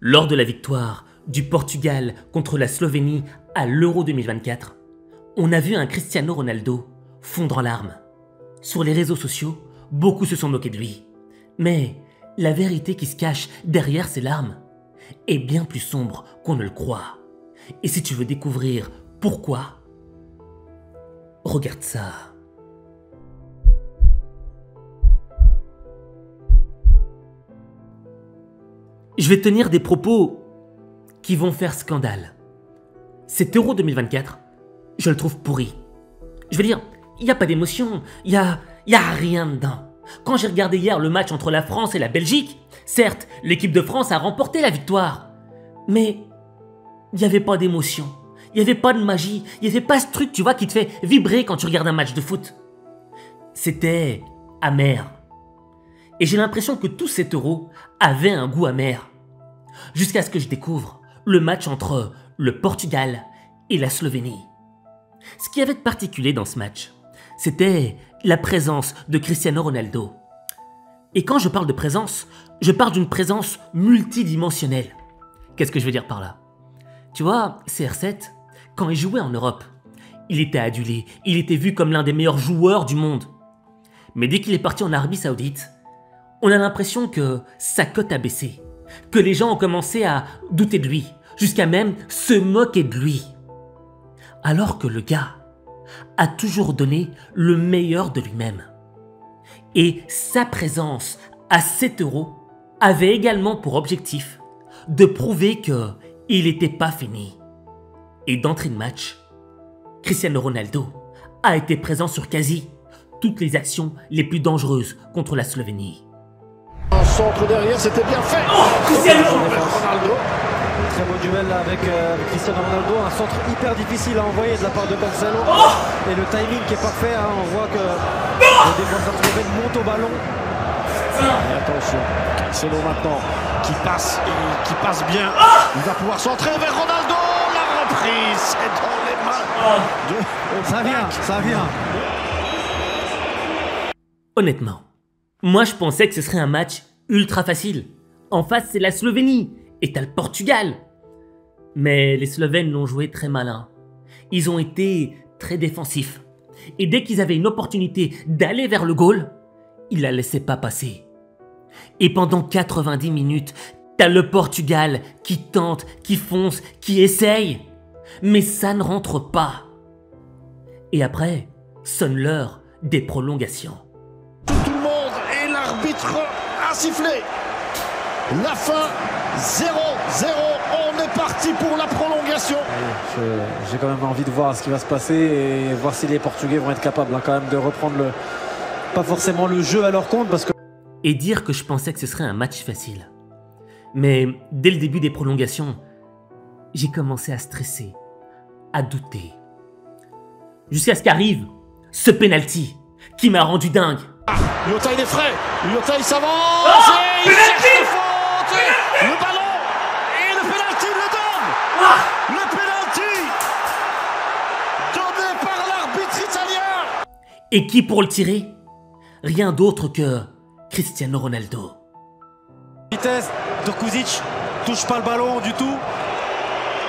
Lors de la victoire du Portugal contre la Slovénie à l'Euro 2024, on a vu un Cristiano Ronaldo fondre en larmes. Sur les réseaux sociaux, beaucoup se sont moqués de lui. Mais la vérité qui se cache derrière ces larmes est bien plus sombre qu'on ne le croit. Et si tu veux découvrir pourquoi, regarde ça. Je vais tenir des propos qui vont faire scandale. Cet Euro 2024, je le trouve pourri. Je veux dire, il n'y a pas d'émotion, il y a rien dedans. Quand j'ai regardé hier le match entre la France et la Belgique, certes, l'équipe de France a remporté la victoire, mais il n'y avait pas d'émotion, il n'y avait pas de magie, il n'y avait pas ce truc, tu vois, qui te fait vibrer quand tu regardes un match de foot. C'était amer. Et j'ai l'impression que tout cet Euro avait un goût amer. Jusqu'à ce que je découvre le match entre le Portugal et la Slovénie. Ce qu'il y avait de particulier dans ce match, c'était la présence de Cristiano Ronaldo. Et quand je parle de présence, je parle d'une présence multidimensionnelle. Qu'est-ce que je veux dire par là? Tu vois, CR7, quand il jouait en Europe, il était adulé, il était vu comme l'un des meilleurs joueurs du monde. Mais dès qu'il est parti en Arabie Saoudite, on a l'impression que sa cote a baissé, que les gens ont commencé à douter de lui, jusqu'à même se moquer de lui. Alors que le gars a toujours donné le meilleur de lui-même. Et sa présence à 7 € avait également pour objectif de prouver qu'il n'était pas fini. Et d'entrée de match, Cristiano Ronaldo a été présent sur quasi toutes les actions les plus dangereuses contre la Slovénie. Un centre derrière, c'était bien fait. Cristiano Ronaldo. Très beau duel là avec Cristiano Ronaldo, un centre hyper difficile à envoyer de la part de Cancelo. Et le timing qui est parfait, hein, on voit que le défenseur slovène monte au ballon. Et attention, Cancelo maintenant qui passe bien. Il va pouvoir centrer vers Ronaldo. La reprise, c'est dans les mains de... Ça vient. Honnêtement, moi je pensais que ce serait un match ultra facile. En face, c'est la Slovénie et t'as le Portugal. Mais les Slovènes l'ont joué très malin. Ils ont été très défensifs. Et dès qu'ils avaient une opportunité d'aller vers le goal, ils la laissaient pas passer. Et pendant 90 minutes, t'as le Portugal qui tente, qui fonce, qui essaye. Mais ça ne rentre pas. Et après, sonne l'heure des prolongations. Tout le monde et l'arbitre a sifflé. La fin, 0-0. On est parti pour la prolongation. J'ai quand même envie de voir ce qui va se passer et voir si les Portugais vont être capables quand même de reprendre pas forcément le jeu à leur compte. Et dire que je pensais que ce serait un match facile. Mais dès le début des prolongations, j'ai commencé à stresser, à douter. Jusqu'à ce qu'arrive ce penalty qui m'a rendu dingue. Lyotta il est frais, Lyotta il s'avance et il cherche la faute. Le ballon et le penalty le donne. Le penalty donné par l'arbitre italien. Et qui pour le tirer? Rien d'autre que Cristiano Ronaldo. Vitesse, Turkuzic touche pas le ballon du tout.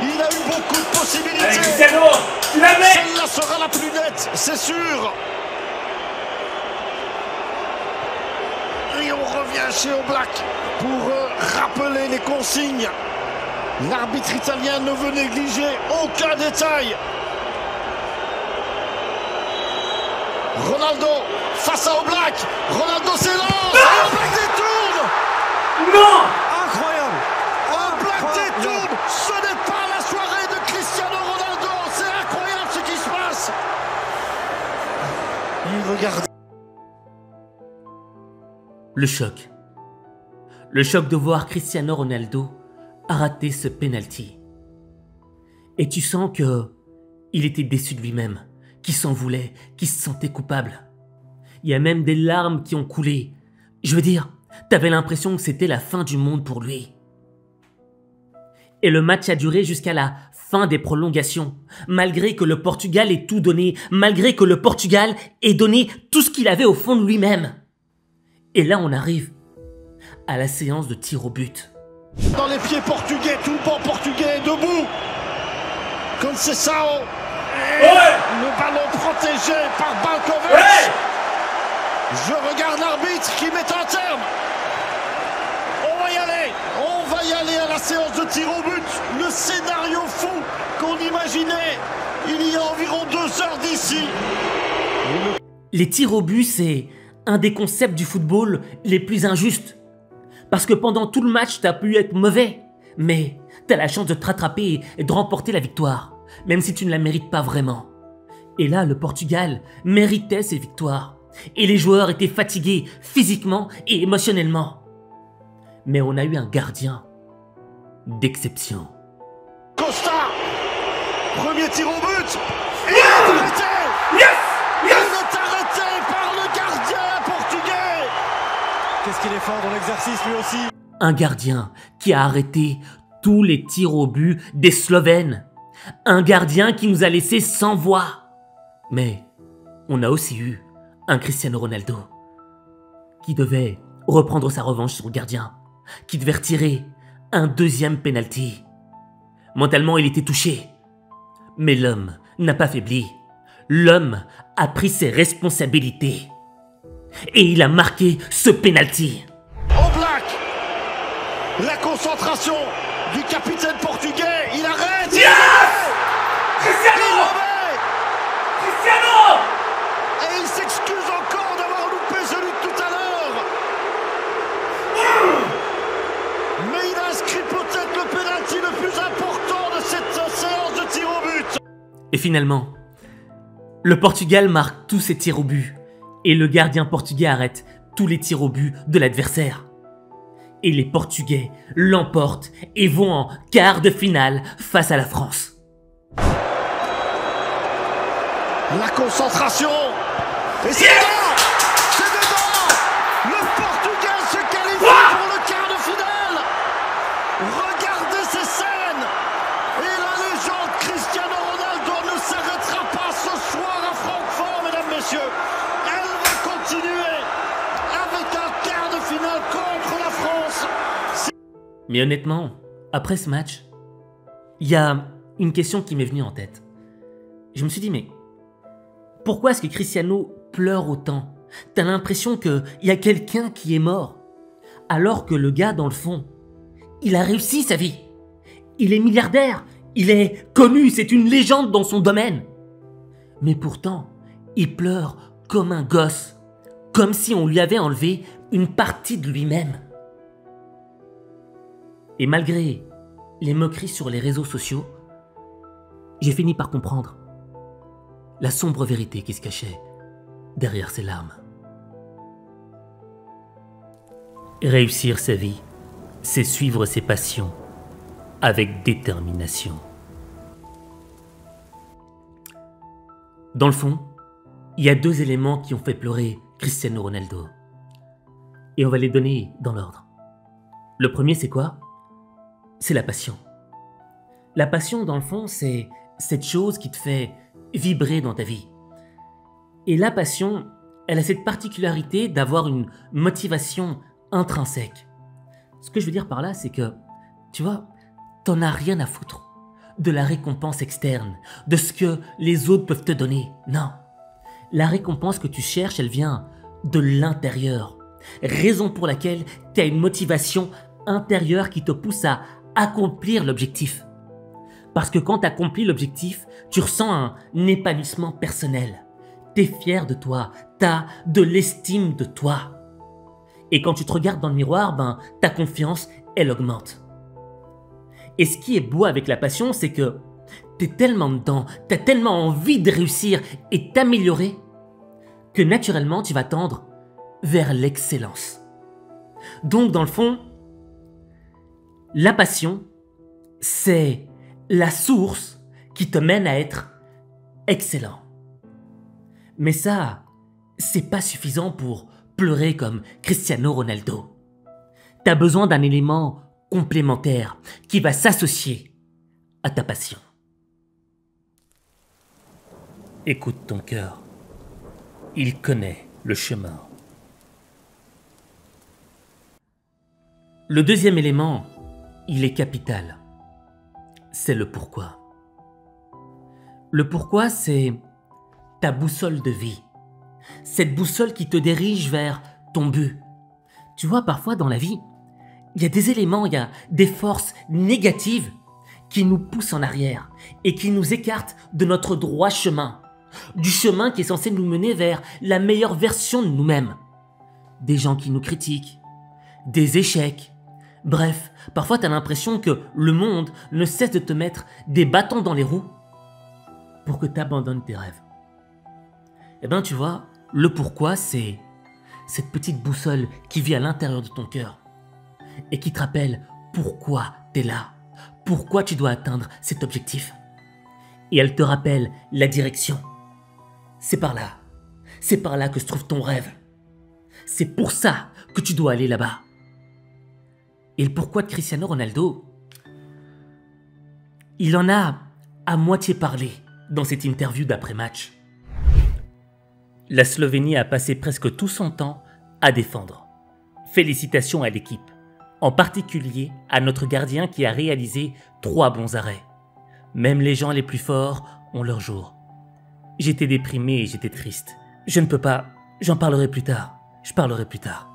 Il a eu beaucoup de possibilités. Allez, Cristiano, tu la mets. Celle-là sera la plus nette, c'est sûr. Et on revient chez Oblak pour rappeler les consignes. L'arbitre italien ne veut négliger aucun détail. Ronaldo face à Oblak. Ronaldo s'élance. Et Oblak détourne. Non! Incroyable. Oblak détourne. Ce n'est pas la soirée de Cristiano Ronaldo. C'est incroyable ce qui se passe. Il regarde. Le choc. Le choc de voir Cristiano Ronaldo rater ce penalty. Et tu sens que il était déçu de lui-même, qu'il s'en voulait, qu'il se sentait coupable. Il y a même des larmes qui ont coulé. Je veux dire, t'avais l'impression que c'était la fin du monde pour lui. Et le match a duré jusqu'à la fin des prolongations, malgré que le Portugal ait tout donné, malgré que le Portugal ait donné tout ce qu'il avait au fond de lui-même. Et là, on arrive à la séance de tir au but. Dans les pieds portugais, tout le banc portugais est debout. Conceição. Le ballon protégé par Balkovic. Je regarde l'arbitre qui met un terme. On va y aller à la séance de tir au but. Le scénario fou qu'on imaginait il y a environ 2 heures d'ici. Les tirs au but, c'est un des concepts du football les plus injustes. Parce que pendant tout le match, t'as pu être mauvais. Mais t'as la chance de te rattraper et de remporter la victoire. Même si tu ne la mérites pas vraiment. Et là, le Portugal méritait ses victoires. Et les joueurs étaient fatigués physiquement et émotionnellement. Mais on a eu un gardien d'exception. Costa, premier tir au but. Il est arrêté. Il est arrêté par le gardien portugais. Qu'est-ce qu'il est fort dans l'exercice lui aussi. Un gardien qui a arrêté tous les tirs au but des Slovènes. Un gardien qui nous a laissé sans voix. Mais on a aussi eu un Cristiano Ronaldo qui devait reprendre sa revanche sur le gardien, qui devait retirer un deuxième penalty. Mentalement, il était touché. Mais l'homme n'a pas faibli. L'homme a pris ses responsabilités. Et il a marqué ce penalty. Oblak, la concentration du capitaine portugais, il arrête. Yes, Cristiano. Cristiano. Et il s'excuse encore d'avoir loupé celui de tout à l'heure. Mais il a inscrit peut-être le penalty le plus important de cette séance de tir au but. Et finalement, le Portugal marque tous ses tirs au but. Et le gardien portugais arrête tous les tirs au but de l'adversaire. Et les Portugais l'emportent et vont en quart de finale face à la France. La concentration. Et c'est dedans. C'est dedans. Le Portugal se qualifie pour le quart de finale. Regardez ces scènes. Et la légende Cristiano Ronaldo ne s'arrêtera pas ce soir à Francfort, mesdames, messieurs. Elle va continuer avec un quart de finale contre la France. Mais honnêtement, après ce match, il y a une question qui m'est venue en tête. Je me suis dit, mais pourquoi est-ce que Cristiano pleure autant? T'as l'impression qu'il y a quelqu'un qui est mort. Alors que le gars, dans le fond, il a réussi sa vie. Il est milliardaire, il est connu, c'est une légende dans son domaine. Mais pourtant, il pleure comme un gosse, comme si on lui avait enlevé une partie de lui-même. Et malgré les moqueries sur les réseaux sociaux, j'ai fini par comprendre la sombre vérité qui se cachait derrière ses larmes. Réussir sa vie, c'est suivre ses passions avec détermination. Dans le fond, il y a 2 éléments qui ont fait pleurer Cristiano Ronaldo. Et on va les donner dans l'ordre. Le premier, c'est quoi? C'est la passion. La passion, dans le fond, c'est cette chose qui te fait vibrer dans ta vie. Et la passion, elle a cette particularité d'avoir une motivation intrinsèque. Ce que je veux dire par là, c'est que, tu vois, t'en as rien à foutre de la récompense externe, de ce que les autres peuvent te donner. Non. La récompense que tu cherches, elle vient de l'intérieur. Raison pour laquelle tu as une motivation intérieure qui te pousse à accomplir l'objectif. Parce que quand tu accomplis l'objectif, tu ressens un épanouissement personnel. Tu es fier de toi, tu as de l'estime de toi. Et quand tu te regardes dans le miroir, ta confiance, elle augmente. Et ce qui est beau avec la passion, c'est que tu es tellement dedans, tu as tellement envie de réussir et t'améliorer, que naturellement tu vas tendre vers l'excellence. Donc dans le fond, la passion, c'est la source qui te mène à être excellent. Mais ça, c'est pas suffisant pour pleurer comme Cristiano Ronaldo. T'as besoin d'un élément complémentaire qui va s'associer à ta passion. Écoute ton cœur. Il connaît le chemin. Le deuxième élément, il est capital. C'est le pourquoi. Le pourquoi, c'est ta boussole de vie. Cette boussole qui te dirige vers ton but. Tu vois, parfois dans la vie, il y a des éléments, il y a des forces négatives qui nous poussent en arrière et qui nous écartent de notre droit chemin. Du chemin qui est censé nous mener vers la meilleure version de nous-mêmes. Des gens qui nous critiquent, des échecs. Bref, parfois tu as l'impression que le monde ne cesse de te mettre des bâtons dans les roues pour que tu abandonnes tes rêves. Eh bien, tu vois, le pourquoi, c'est cette petite boussole qui vit à l'intérieur de ton cœur et qui te rappelle pourquoi tu es là, pourquoi tu dois atteindre cet objectif. Et elle te rappelle la direction. C'est par là que se trouve ton rêve. C'est pour ça que tu dois aller là-bas. Et le pourquoi de Cristiano Ronaldo, il en a à moitié parlé dans cette interview d'après-match. La Slovénie a passé presque tout son temps à défendre. Félicitations à l'équipe, en particulier à notre gardien qui a réalisé 3 bons arrêts. Même les gens les plus forts ont leur jour. J'étais déprimé et j'étais triste. Je ne peux pas, j'en parlerai plus tard. Je parlerai plus tard.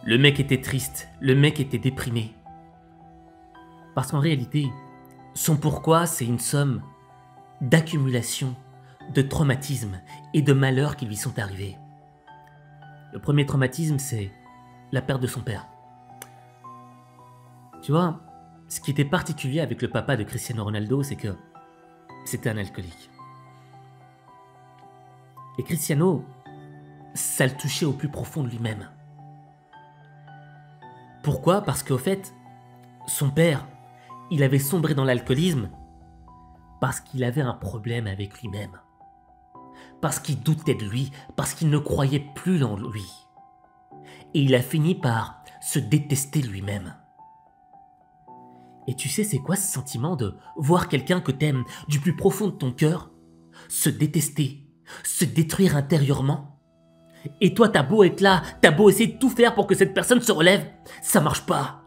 Le mec était triste, le mec était déprimé. Parce qu'en réalité, son pourquoi, c'est une somme d'accumulation, de traumatismes et de malheurs qui lui sont arrivés. Le premier traumatisme, c'est la perte de son père. Tu vois, ce qui était particulier avec le papa de Cristiano Ronaldo, c'est que c'était un alcoolique. Et Cristiano, ça le touchait au plus profond de lui-même. Pourquoi ? Parce qu'au fait, son père, il avait sombré dans l'alcoolisme parce qu'il avait un problème avec lui-même. Parce qu'il doutait de lui, parce qu'il ne croyait plus en lui. Et il a fini par se détester lui-même. Et tu sais, c'est quoi ce sentiment de voir quelqu'un que t'aimes du plus profond de ton cœur se détester, se détruire intérieurement? Et toi, t'as beau être là, t'as beau essayer de tout faire pour que cette personne se relève, ça marche pas.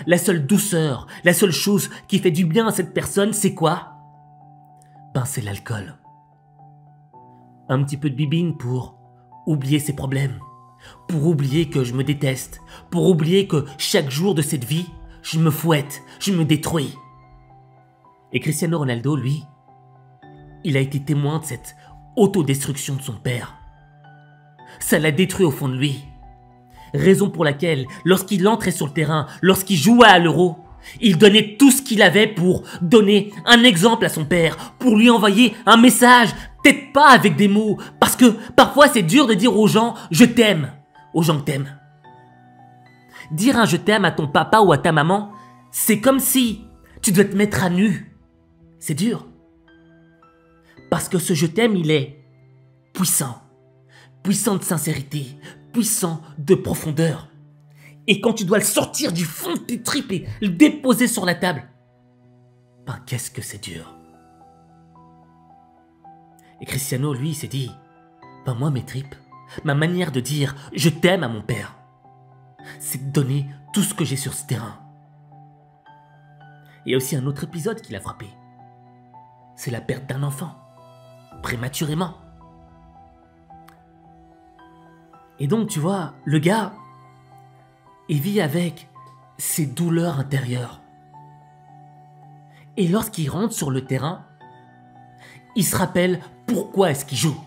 La seule douceur, la seule chose qui fait du bien à cette personne, c'est quoi? Ben, c'est l'alcool. Un petit peu de bibine pour oublier ses problèmes, pour oublier que je me déteste, pour oublier que chaque jour de cette vie, je me fouette, je me détruis. Et Cristiano Ronaldo, lui, il a été témoin de cette autodestruction de son père. Ça l'a détruit au fond de lui. Raison pour laquelle, lorsqu'il entrait sur le terrain, lorsqu'il jouait à l'Euro, il donnait tout ce qu'il avait pour donner un exemple à son père, pour lui envoyer un message, peut-être pas avec des mots, parce que parfois c'est dur de dire aux gens « je t'aime », aux gens que t'aimes. Dire un « je t'aime » à ton papa ou à ta maman, c'est comme si tu devais te mettre à nu. C'est dur. Parce que ce « je t'aime », il est puissant. Puissant de sincérité, puissant de profondeur. Et quand tu dois le sortir du fond de tes tripes et le déposer sur la table, ben qu'est-ce que c'est dur. Et Cristiano, lui, s'est dit, ben moi mes tripes, ma manière de dire « je t'aime » à mon père, c'est de donner tout ce que j'ai sur ce terrain. Il y a aussi un autre épisode qui l'a frappé. C'est la perte d'un enfant, prématurément. Et donc, tu vois, le gars, il vit avec ses douleurs intérieures. Et lorsqu'il rentre sur le terrain, il se rappelle pourquoi est-ce qu'il joue.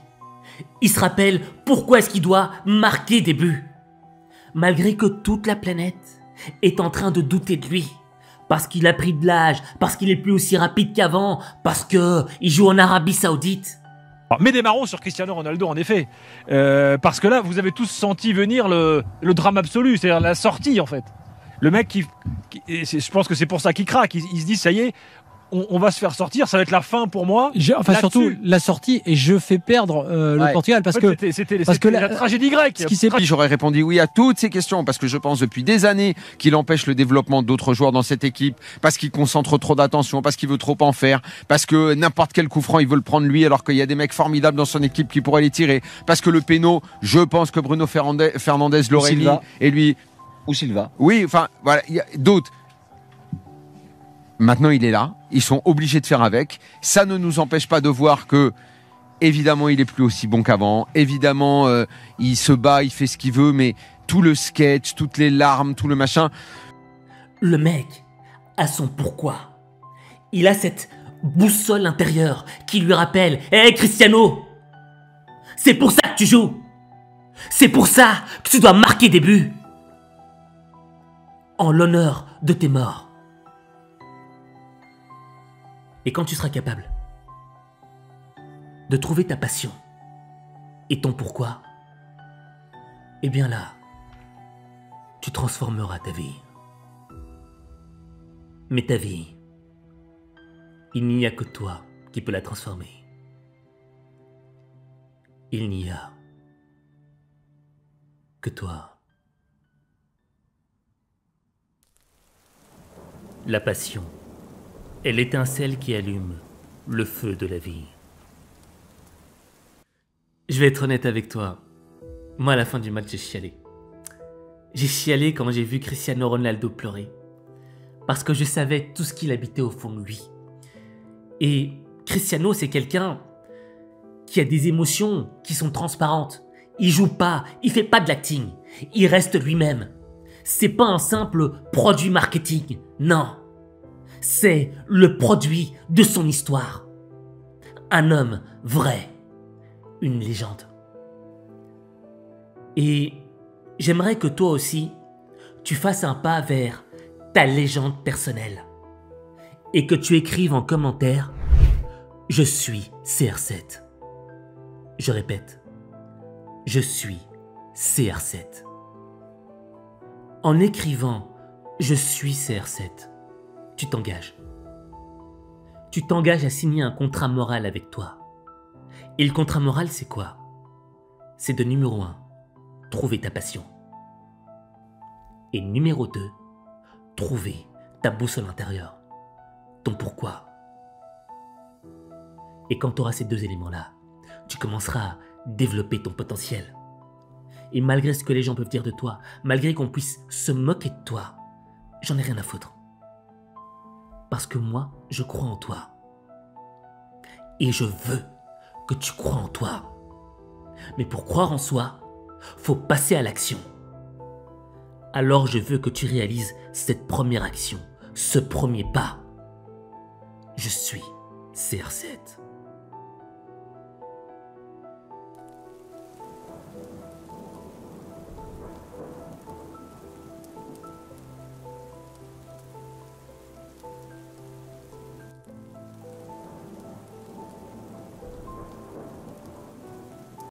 Il se rappelle pourquoi est-ce qu'il doit marquer des buts. Malgré que toute la planète est en train de douter de lui. Parce qu'il a pris de l'âge, parce qu'il est plus aussi rapide qu'avant, parce qu'il joue en Arabie Saoudite. Mais des marrons sur Cristiano Ronaldo, en effet. Parce que là, vous avez tous senti venir le drame absolu, c'est-à-dire la sortie, en fait. Le mec, je pense que c'est pour ça qu'il craque. Il se dit, ça y est, on va se faire sortir, ça va être la fin pour moi. Enfin, surtout, la sortie, et je fais perdre le Portugal. Parce que c'était la tragédie grecque. J'aurais répondu oui à toutes ces questions, parce que je pense depuis des années qu'il empêche le développement d'autres joueurs dans cette équipe, parce qu'il concentre trop d'attention, parce qu'il veut trop en faire, parce que n'importe quel coup franc, il veut le prendre lui, alors qu'il y a des mecs formidables dans son équipe qui pourraient les tirer, parce que le péno, je pense que Bruno Fernandes l'aurait mis, et lui... ou Silva. Oui, enfin, voilà, il y a d'autres. Maintenant, il est là. Ils sont obligés de faire avec. Ça ne nous empêche pas de voir que, évidemment, il est plus aussi bon qu'avant. Évidemment, il se bat, il fait ce qu'il veut, mais tout le sketch, toutes les larmes, tout le machin. Le mec a son pourquoi. Il a cette boussole intérieure qui lui rappelle « Hé Cristiano, c'est pour ça que tu joues. C'est pour ça que tu dois marquer des buts. En l'honneur de tes morts. » Et quand tu seras capable de trouver ta passion et ton pourquoi, eh bien là, tu transformeras ta vie. Mais ta vie, il n'y a que toi qui peux la transformer. Il n'y a que toi. La passion est l'étincelle qui allume le feu de la vie. Je vais être honnête avec toi. Moi, à la fin du match, j'ai chialé. J'ai chialé quand j'ai vu Cristiano Ronaldo pleurer. Parce que je savais tout ce qu'il habitait au fond de lui. Et Cristiano, c'est quelqu'un qui a des émotions qui sont transparentes. Il joue pas, il fait pas de l'acting. Il reste lui-même. C'est pas un simple produit marketing. Non. C'est le produit de son histoire. Un homme vrai. Une légende. Et j'aimerais que toi aussi, tu fasses un pas vers ta légende personnelle. Et que tu écrives en commentaire « Je suis CR7 ». Je répète, je suis CR7. En écrivant « Je suis CR7 », tu t'engages. Tu t'engages à signer un contrat moral avec toi. Et le contrat moral, c'est quoi? C'est de numéro 1, trouver ta passion. Et numéro 2, trouver ta boussole intérieure, ton pourquoi. Et quand tu auras ces deux éléments-là, tu commenceras à développer ton potentiel. Et malgré ce que les gens peuvent dire de toi, malgré qu'on puisse se moquer de toi, j'en ai rien à foutre. Parce que moi, je crois en toi. Et je veux que tu crois en toi. Mais pour croire en soi, faut passer à l'action. Alors je veux que tu réalises cette première action, ce premier pas. Je suis CR7.